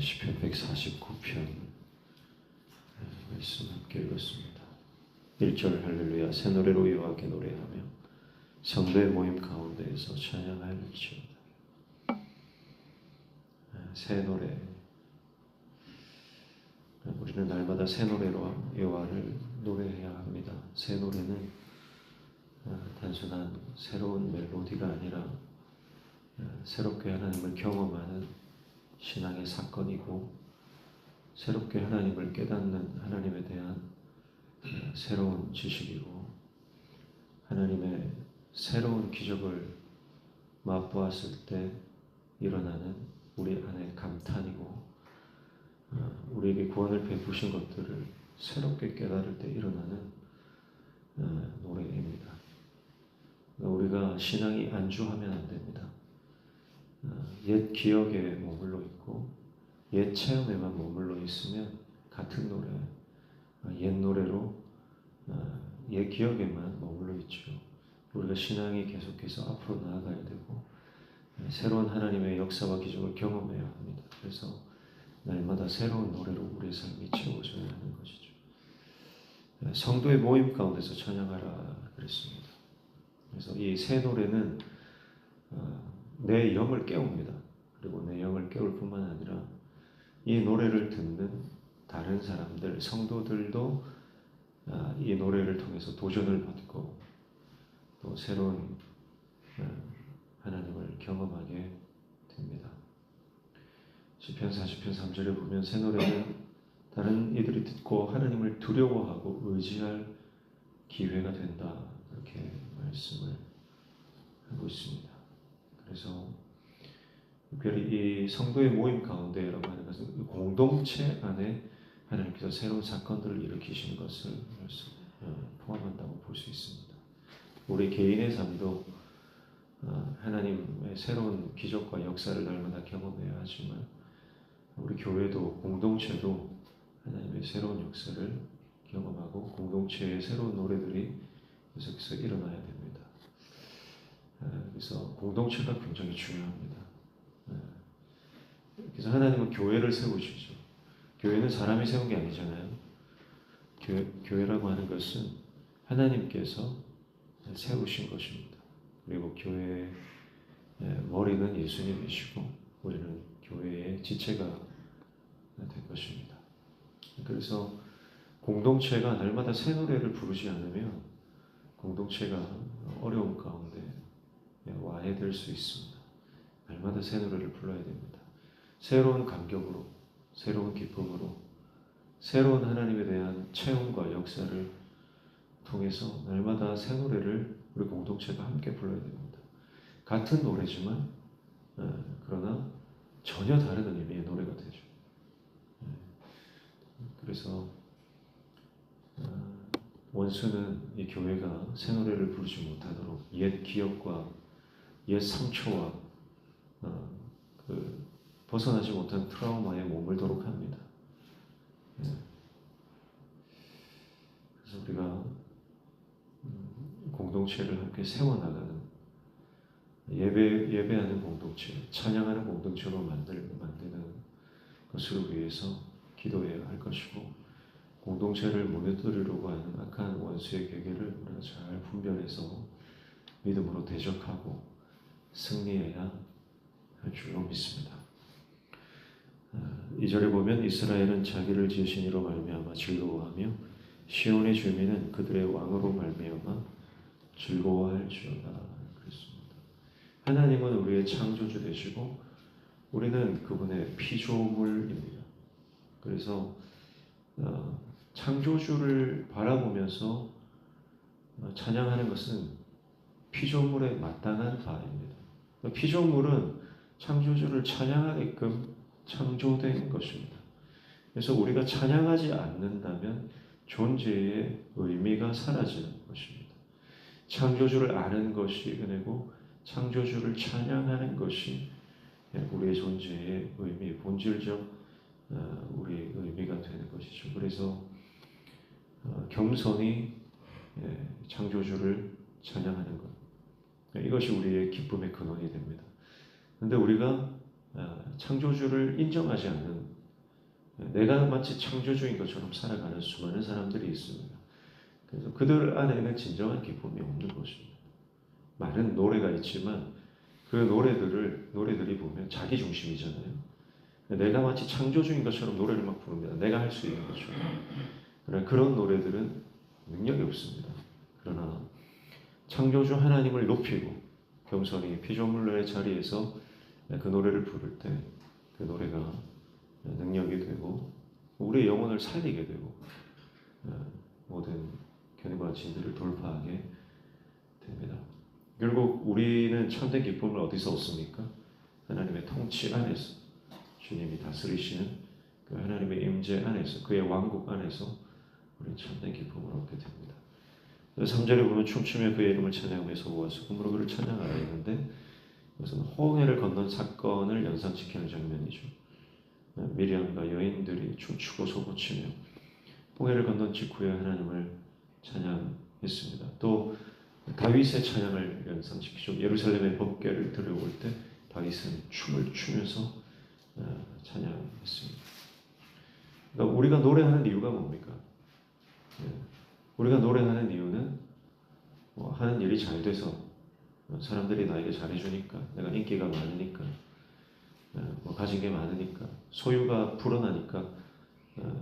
시편 149편 말씀 함께 읽었습니다. 1절 할렐루야 새 노래로 여호와께 노래하며 성도의 모임 가운데에서 찬양할지어다. 새 노래, 우리는 날마다 새 노래로 여호와를 노래해야 합니다. 새 노래는 단순한 새로운 멜로디가 아니라 새롭게 하나님을 경험하는 신앙의 사건이고, 새롭게 하나님을 깨닫는 하나님에 대한 새로운 지식이고, 하나님의 새로운 기적을 맛보았을 때 일어나는 우리 안의 감탄이고, 우리에게 구원을 베푸신 것들을 새롭게 깨달을 때 일어나는 노래입니다. 우리가 신앙이 안주하면 안 됩니다. 옛 기억에 머물러 있고 옛 체험에만 머물러 있으면 같은 노래, 옛 노래로 옛 기억에만 머물러 있죠. 우리가 신앙이 계속해서 앞으로 나아가야 되고 새로운 하나님의 역사와 기적을 경험해야 합니다. 그래서 날마다 새로운 노래로 우리의 삶이 채워져야 하는 것이죠. 성도의 모임 가운데서 찬양하라 그랬습니다. 그래서 이 새 노래는 내 영을 깨웁니다. 그리고 내 영을 깨울 뿐만 아니라 이 노래를 듣는 다른 사람들, 성도들도 이 노래를 통해서 도전을 받고 또 새로운 하나님을 경험하게 됩니다. 시편 40편 3절에 보면 새 노래는 다른 이들이 듣고 하나님을 두려워하고 의지할 기회가 된다, 이렇게 말씀을 하고 있습니다. 그래서 특별히 이 성도의 모임 가운데라고 하는 것은 공동체 안에 하나님께서 새로운 사건들을 일으키시는 것을 포함한다고 볼 수 있습니다. 우리 개인의 삶도 하나님의 새로운 기적과 역사를 날마다 경험해야 하지만 우리 교회도 공동체도 하나님의 새로운 역사를 경험하고 공동체의 새로운 노래들이 계속해서 일어나야 됩니다. 그래서 공동체가 굉장히 중요합니다. 그래서 하나님은 교회를 세우시죠. 교회는 사람이 세운 게 아니잖아요. 교회라고 하는 것은 하나님께서 세우신 것입니다. 그리고 교회의 머리는 예수님이시고 우리는 교회의 지체가 될 것입니다. 그래서 공동체가 날마다 새 노래를 부르지 않으면 공동체가 어려움 가운데 와해될 수 있습니다. 날마다 새 노래를 불러야 됩니다. 새로운 감격으로, 새로운 기쁨으로, 새로운 하나님에 대한 체험과 역사를 통해서 날마다 새 노래를 우리 공동체가 함께 불러야 됩니다. 같은 노래지만 그러나 전혀 다른 의미의 노래가 되죠. 그래서 원수는 이 교회가 새 노래를 부르지 못하도록 옛 기억과 옛 상처와 벗어나지 못한 트라우마에 머물도록 합니다. 그래서 우리가 공동체를 함께 세워나가는 예배하는 공동체, 찬양하는 공동체로 만드는 것을 위해서 기도해야 할 것이고, 공동체를 무너뜨리려고 하는 악한 원수의 계계를 우리가 잘 분별해서 믿음으로 대적하고 승리해야 할 줄로 믿습니다. 2절에 보면 이스라엘은 자기를 지으신 이로 말미암아 즐거워하며 시온의 주민은 그들의 왕으로 말미암아 즐거워할지어다 그랬습니다. 하나님은 우리의 창조주 되시고 우리는 그분의 피조물입니다. 그래서 창조주를 바라보면서 찬양하는 것은 피조물에 마땅한 바입니다. 피조물은 창조주를 찬양하게끔 창조된 것입니다. 그래서 우리가 찬양하지 않는다면 존재의 의미가 사라지는 것입니다. 창조주를 아는 것이 은혜고 창조주를 찬양하는 것이 우리의 존재의 의미, 본질적 우리의 의미가 되는 것이죠. 그래서 겸손히 창조주를 찬양하는 것, 이것이 우리의 기쁨의 근원이 됩니다. 그런데 우리가 창조주를 인정하지 않는 내가 마치 창조주인 것처럼 살아가는 수많은 사람들이 있습니다. 그래서 그들 안에는 진정한 기쁨이 없는 것입니다. 많은 노래가 있지만 그 노래들이 보면 자기 중심이잖아요. 내가 마치 창조주인 것처럼 노래를 막 부릅니다. 내가 할 수 있는 것처럼. 그러나 그런 노래들은 능력이 없습니다. 그러나 창조주 하나님을 높이고 겸손히 피조물의 자리에서 그 노래를 부를 때 그 노래가 능력이 되고 우리의 영혼을 살리게 되고 모든 견해와 진리를 돌파하게 됩니다. 결국 우리는 참된 기쁨을 어디서 얻습니까? 하나님의 통치 안에서 주님이 다스리시는 그 하나님의 임재 안에서 그의 왕국 안에서 우리는 참된 기쁨을 얻게 됩니다. 3절에 보면 춤추며 그의 이름을 찬양하며 소고와 수금으로 그를 찬양하라 했는데 이것은 홍해를 건넌 사건을 연상시키는 장면이죠. 미리암과 여인들이 춤추고 소고치며 홍해를 건넌 직후에 하나님을 찬양했습니다. 또 다윗의 찬양을 연상시키죠. 예루살렘의 법궤를 들여올 때 다윗은 춤을 추면서 찬양했습니다. 그러니까 우리가 노래하는 이유가 뭡니까? 우리가 노래하는 이유는 하는 일이 잘 돼서 사람들이 나에게 잘해주니까, 내가 인기가 많으니까, 가진 게 많으니까, 소유가 불어나니까,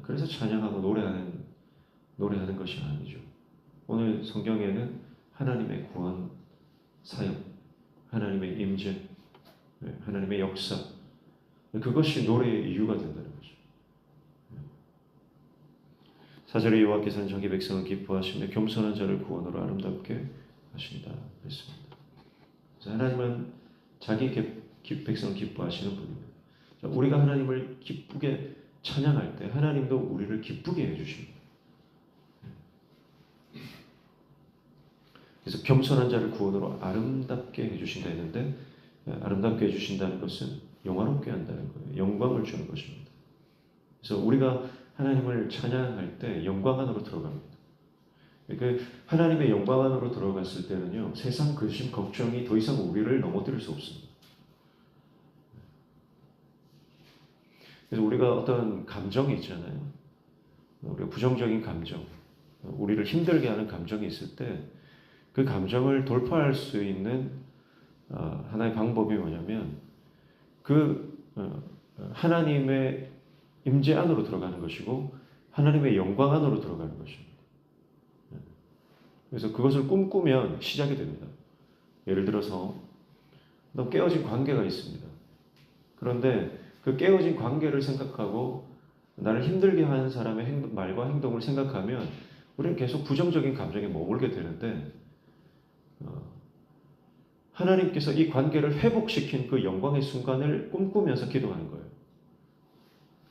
그래서 찬양하고 노래하는 것이 아니죠. 오늘 성경에는 하나님의 구원 사역, 하나님의 임재, 하나님의 역사, 그것이 노래의 이유가 된다는 거죠. 4절에 여호와께서는 자기 백성을 기뻐하시며 겸손한 자를 구원으로 아름답게 하신다 했습니다. 하나님은 자기 백성을 기뻐하시는 분입니다. 우리가 하나님을 기쁘게 찬양할 때 하나님도 우리를 기쁘게 해주십니다. 그래서 겸손한 자를 구원으로 아름답게 해주신다 했는데 아름답게 해주신다는 것은 영화롭게 한다는 거예요. 영광을 주는 것입니다. 그래서 우리가 하나님을 찬양할 때 영광 안으로 들어갑니다. 그 하나님의 영광 안으로 들어갔을 때는요, 세상 근심 걱정이 더 이상 우리를 넘어뜨릴 수 없습니다. 그래서 우리가 어떤 감정이 있잖아요. 우리가 부정적인 감정, 우리를 힘들게 하는 감정이 있을 때 그 감정을 돌파할 수 있는 하나의 방법이 뭐냐면 그 하나님의 임재 안으로 들어가는 것이고 하나님의 영광 안으로 들어가는 것입니다. 그래서 그것을 꿈꾸면 시작이 됩니다. 예를 들어서 깨어진 관계가 있습니다. 그런데 그 깨어진 관계를 생각하고 나를 힘들게 하는 사람의 말과 행동을 생각하면 우리는 계속 부정적인 감정에 머물게 되는데 하나님께서 이 관계를 회복시킨 그 영광의 순간을 꿈꾸면서 기도하는 거예요.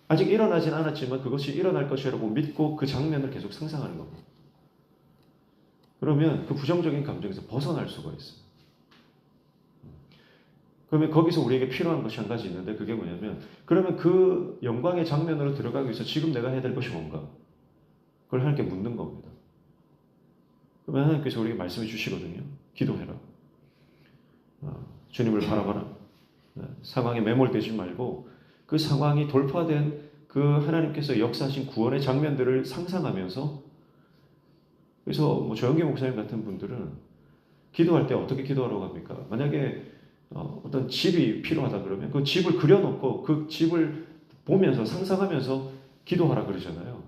아직 일어나진 않았지만 그것이 일어날 것이라고 믿고 그 장면을 계속 상상하는 겁니다. 그러면 그 부정적인 감정에서 벗어날 수가 있어요. 그러면 거기서 우리에게 필요한 것이 한 가지 있는데 그게 뭐냐면 그러면 그 영광의 장면으로 들어가기 위해서 지금 내가 해야 될 것이 뭔가? 그걸 하나님께 묻는 겁니다. 그러면 하나님께서 우리에게 말씀해 주시거든요. 기도해라. 주님을 바라봐라. 상황에 매몰되지 말고 그 상황이 돌파된 그 하나님께서 역사하신 구원의 장면들을 상상하면서 그래서 조영기 목사님 같은 분들은 기도할 때 어떻게 기도하라고 합니까? 만약에 어떤 집이 필요하다 그러면 그 집을 그려놓고 그 집을 보면서 상상하면서 기도하라 그러잖아요.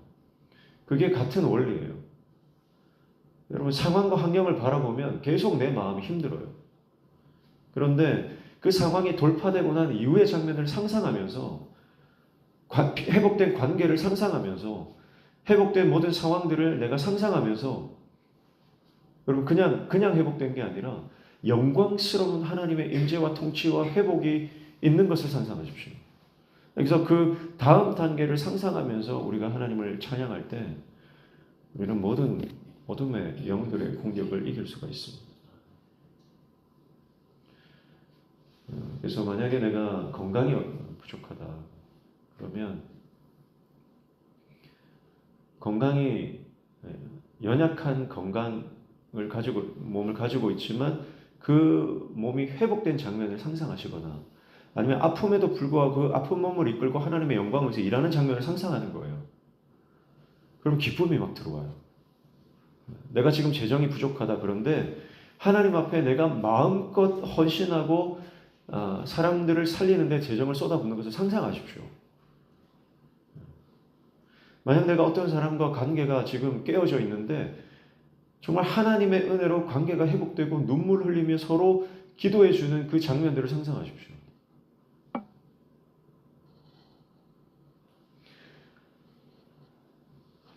그게 같은 원리예요. 여러분 상황과 환경을 바라보면 계속 내 마음이 힘들어요. 그런데 그 상황이 돌파되고 난 이후의 장면을 상상하면서 회복된 관계를 상상하면서 회복된 모든 상황들을 내가 상상하면서 여러분 그냥 회복된 게 아니라 영광스러운 하나님의 임재와 통치와 회복이 있는 것을 상상하십시오. 그래서 그 다음 단계를 상상하면서 우리가 하나님을 찬양할 때 우리는 모든 어둠의 영들의 공격을 이길 수가 있습니다. 그래서 만약에 내가 건강이 부족하다 그러면 건강이 연약한 몸을 가지고 있지만 그 몸이 회복된 장면을 상상하시거나 아니면 아픔에도 불구하고 그 아픈 몸을 이끌고 하나님의 영광을 위해서 일하는 장면을 상상하는 거예요. 그럼 기쁨이 막 들어와요. 내가 지금 재정이 부족하다. 그런데 하나님 앞에 내가 마음껏 헌신하고 사람들을 살리는데 재정을 쏟아붓는 것을 상상하십시오. 만약 내가 어떤 사람과 관계가 지금 깨어져 있는데 정말 하나님의 은혜로 관계가 회복되고 눈물 흘리며 서로 기도해 주는 그 장면들을 상상하십시오.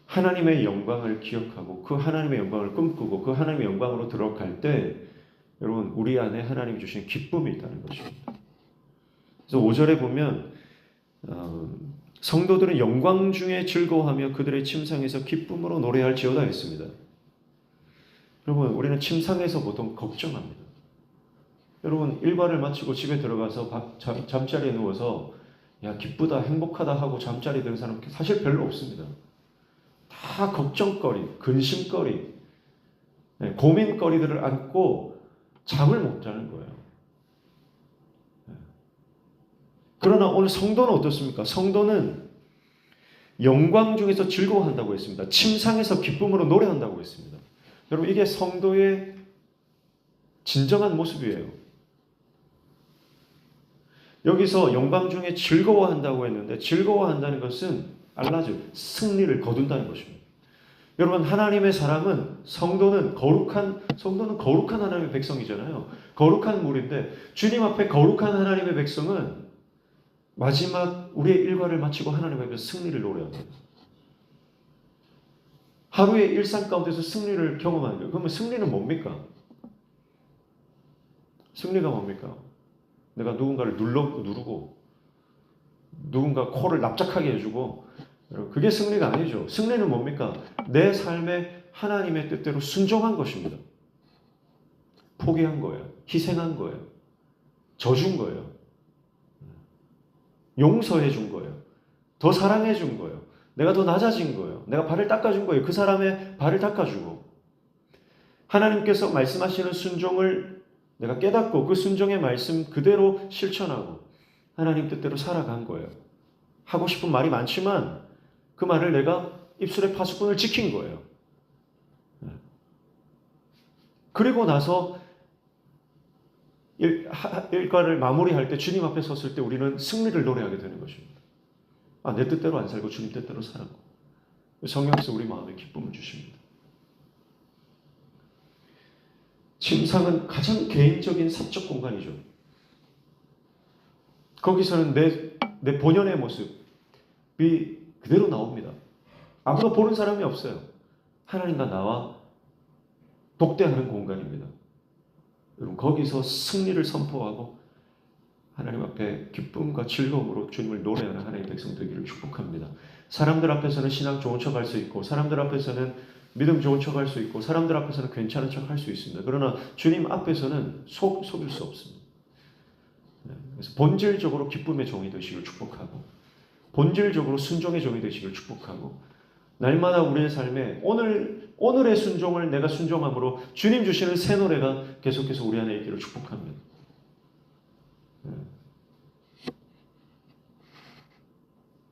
하나님의 영광을 기억하고 그 하나님의 영광을 꿈꾸고 그 하나님의 영광으로 들어갈 때 여러분 우리 안에 하나님이 주신 기쁨이 있다는 것입니다. 그래서 5절에 보면 성도들은 영광 중에 즐거워하며 그들의 침상에서 기쁨으로 노래할지어다 했습니다. 여러분 우리는 침상에서 보통 걱정합니다. 여러분 일과를 마치고 집에 들어가서 잠자리에 누워서 야 기쁘다 행복하다 하고 잠자리에 드는 사람 사실 별로 없습니다. 다 걱정거리, 근심거리, 고민거리들을 안고 잠을 못 자는 거예요. 그러나 오늘 성도는 어떻습니까? 성도는 영광 중에서 즐거워한다고 했습니다. 침상에서 기쁨으로 노래한다고 했습니다. 여러분 이게 성도의 진정한 모습이에요. 여기서 영광 중에 즐거워한다고 했는데 즐거워한다는 것은 알라죠. 승리를 거둔다는 것입니다. 여러분 하나님의 사람은 성도는 거룩한 하나님의 백성이잖아요. 거룩한 무리인데 주님 앞에 거룩한 하나님의 백성은 마지막 우리의 일과를 마치고 하나님 앞에서 승리를 노래합니다. 하루의 일상 가운데서 승리를 경험하는 거예요. 그러면 승리는 뭡니까? 승리가 뭡니까? 내가 누군가를 누르고 누군가 코를 납작하게 해주고 그게 승리가 아니죠. 승리는 뭡니까? 내 삶에 하나님의 뜻대로 순종한 것입니다. 포기한 거예요. 희생한 거예요. 져준 거예요. 용서해 준 거예요. 더 사랑해 준 거예요. 내가 더 낮아진 거예요. 내가 발을 닦아준 거예요. 그 사람의 발을 닦아주고 하나님께서 말씀하시는 순종을 내가 깨닫고 그 순종의 말씀 그대로 실천하고 하나님 뜻대로 살아간 거예요. 하고 싶은 말이 많지만 그 말을 내가 입술의 파수꾼을 지킨 거예요. 그리고 나서 일과를 마무리할 때 주님 앞에 섰을 때 우리는 승리를 노래하게 되는 것입니다. 내 뜻대로 안 살고 주님 뜻대로 살았고 성령께서 우리 마음에 기쁨을 주십니다. 침상은 가장 개인적인 사적 공간이죠. 거기서는 내 본연의 모습이 그대로 나옵니다. 아무도 보는 사람이 없어요. 하나님과 나와 독대하는 공간입니다. 여러분 거기서 승리를 선포하고 하나님 앞에 기쁨과 즐거움으로 주님을 노래하는 하나님의 백성 되기를 축복합니다. 사람들 앞에서는 신앙 좋은 척 할 수 있고 사람들 앞에서는 믿음 좋은 척 할 수 있고 사람들 앞에서는 괜찮은 척 할 수 있습니다. 그러나 주님 앞에서는 속일 수 없습니다. 그래서 본질적으로 기쁨의 종이 되시기를 축복하고 본질적으로 순종의 종이 되시기를 축복하고 날마다 우리의 삶에 오늘의 순종을 내가 순종함으로 주님 주시는 새 노래가 계속해서 우리 안에 있기를 축복합니다.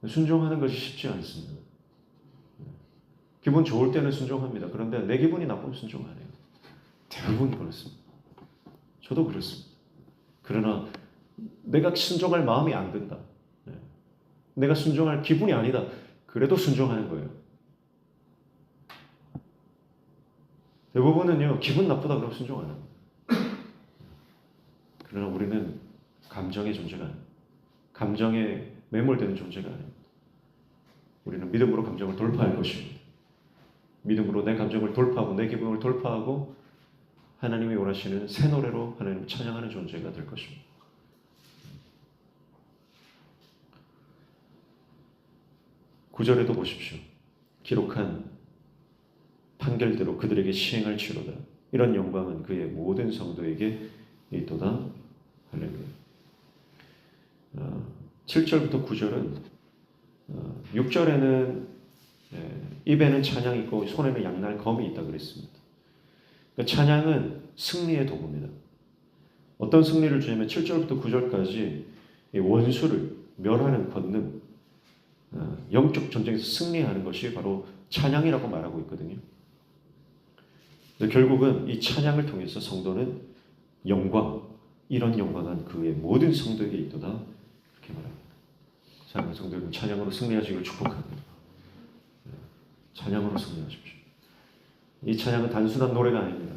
순종하는 것이 쉽지 않습니다. 기분 좋을 때는 순종합니다. 그런데 내 기분이 나쁘면 순종 안 해요. 대부분 그렇습니다. 저도 그렇습니다. 그러나 내가 순종할 마음이 안 든다. 내가 순종할 기분이 아니다. 그래도 순종하는 거예요. 대부분은요, 기분 나쁘다 그러면 순종 안 합니다. 그러나 우리는 감정의 존재가 아닙니다. 감정에 매몰되는 존재가 아닙니다. 우리는 믿음으로 감정을 돌파할 것입니다. 믿음으로 내 감정을 돌파하고 내 기분을 돌파하고 하나님이 원하시는 새 노래로 하나님을 찬양하는 존재가 될 것입니다. 구절에도 보십시오. 기록한 판결대로 그들에게 시행할지로다. 이런 영광은 그의 모든 성도에게 있도다. 할렐루야. 7절부터 9절은 6절에는 입에는 찬양이 있고 손에는 양날 검이 있다 그랬습니다. 그러니까 찬양은 승리의 도구입니다. 어떤 승리를 주냐면 7절부터 9절까지 이 원수를 멸하는 권능, 영적 전쟁에서 승리하는 것이 바로 찬양이라고 말하고 있거든요. 결국은 이 찬양을 통해서 성도는 영광, 이런 영광은 그의 모든 성도에게 있도다 이렇게 말합니다. 사랑하는 성도 여러분, 찬양으로 승리하시길 축복합니다. 찬양으로 승리하십시오. 이 찬양은 단순한 노래가 아닙니다.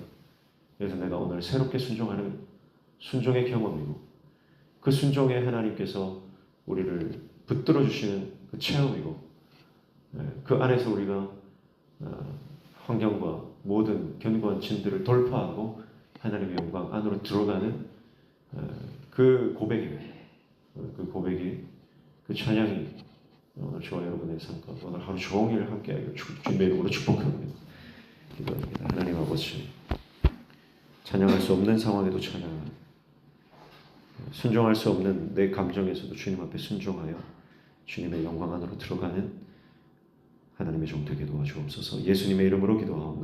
그래서 내가 오늘 새롭게 순종하는 순종의 경험이고 그 순종에 하나님께서 우리를 붙들어 주시는 그 체험이고 그 안에서 우리가 환경과 모든 견고한 진들을 돌파하고 하나님의 영광 안으로 들어가는 그 고백입니다. 그 고백이, 그 찬양이 오늘 저와 여러분의 삶과 오늘 하루 종일 함께하기를 주님의 이름으로 축복합니다. 기도합니다. 하나님 아버지, 찬양할 수 없는 상황에도 찬양하는, 순종할 수 없는 내 감정에서도 주님 앞에 순종하여 주님의 영광 안으로 들어가는 하나님의 종 되게 도와주옵소서. 예수님의 이름으로 기도하옵나이다.